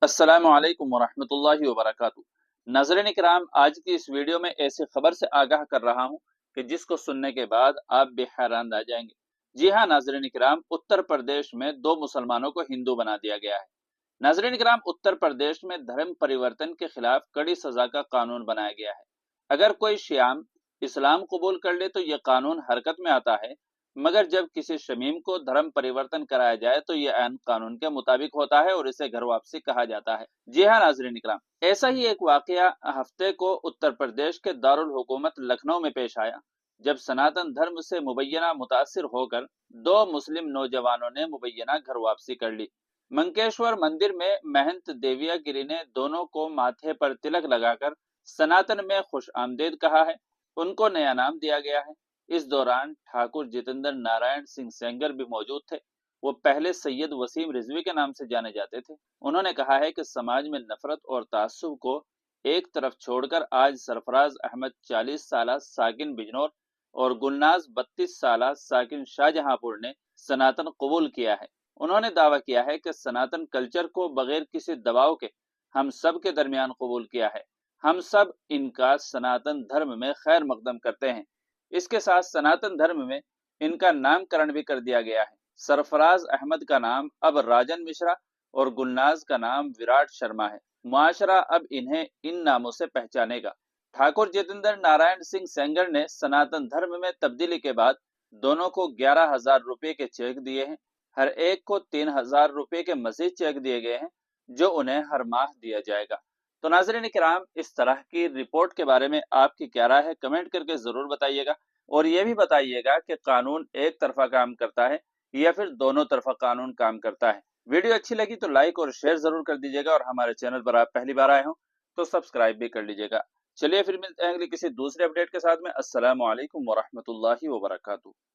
अस्सलामु अलैकुम वरहमतुल्लाहि वबरकातुहू। नाज़रीन इकराम, आज की इस वीडियो में ऐसी खबर से आगाह कर रहा हूं कि जिसको सुनने के बाद आप भी हैरान रह जाएंगे। जी हां नाज़रीन इकराम, उत्तर प्रदेश में दो मुसलमानों को हिंदू बना दिया गया है। नाज़रीन इकराम, उत्तर प्रदेश में धर्म परिवर्तन के खिलाफ कड़ी सजा का कानून बनाया गया है। अगर कोई शियाम इस्लाम कबूल कर ले तो यह कानून हरकत में आता है, मगर जब किसी शमीम को धर्म परिवर्तन कराया जाए तो यह ऐन कानून के मुताबिक होता है और इसे घर वापसी कहा जाता है। जी हाँ नाज़रीन इकराम, ऐसा ही एक वाकया हफ्ते को उत्तर प्रदेश के दारुल हुकूमत लखनऊ में पेश आया, जब सनातन धर्म से मुबैना मुतासिर होकर दो मुस्लिम नौजवानों ने मुबैना घर वापसी कर ली। मंकेश्वर मंदिर में महंत देविया गिरी ने दोनों को माथे पर तिलक लगाकर सनातन में खुश आमदेद कहा है। उनको नया नाम दिया गया है। इस दौरान ठाकुर जितेंद्र नारायण सिंह सेंगर भी मौजूद थे। वो पहले सैयद वसीम रिजवी के नाम से जाने जाते थे। उन्होंने कहा है कि समाज में नफरत और तासुब को एक तरफ छोड़कर आज सरफराज अहमद 40 साल साकिन बिजनौर और गुलनाज 32 साल साकिन शाहजहांपुर ने सनातन कबूल किया है। उन्होंने दावा किया है कि सनातन कल्चर को बगैर किसी दबाव के हम सब के दरमियान कबूल किया है। हम सब इनका सनातन धर्म में खैर मकदम करते हैं। इसके साथ सनातन धर्म में इनका नामकरण भी कर दिया गया है। सरफराज अहमद का नाम अब राजन मिश्रा और गुलनाज का नाम विराट शर्मा है। मुआशरा अब इन्हें इन नामों से पहचानेगा। ठाकुर जितेंद्र नारायण सिंह सेंगर ने सनातन धर्म में तब्दीली के बाद दोनों को 11,000 रुपए के चेक दिए हैं। हर एक को 3,000 रुपए के मजीद चेक दिए गए हैं, जो उन्हें हर माह दिया जाएगा। तो नाज़रीन किराम, इस तरह की रिपोर्ट के बारे में आपकी क्या राय है, कमेंट करके जरूर बताइएगा। और ये भी बताइएगा कि कानून एक तरफा काम करता है या फिर दोनों तरफा कानून काम करता है। वीडियो अच्छी लगी तो लाइक और शेयर जरूर कर दीजिएगा, और हमारे चैनल पर आप पहली बार आए हो तो सब्सक्राइब भी कर लीजिएगा। चलिए फिर मिलते हैं अगली किसी दूसरे अपडेट के साथ में। अस्सलामु अलैकुम वरहमतुल्लाहि वबरकातुहू।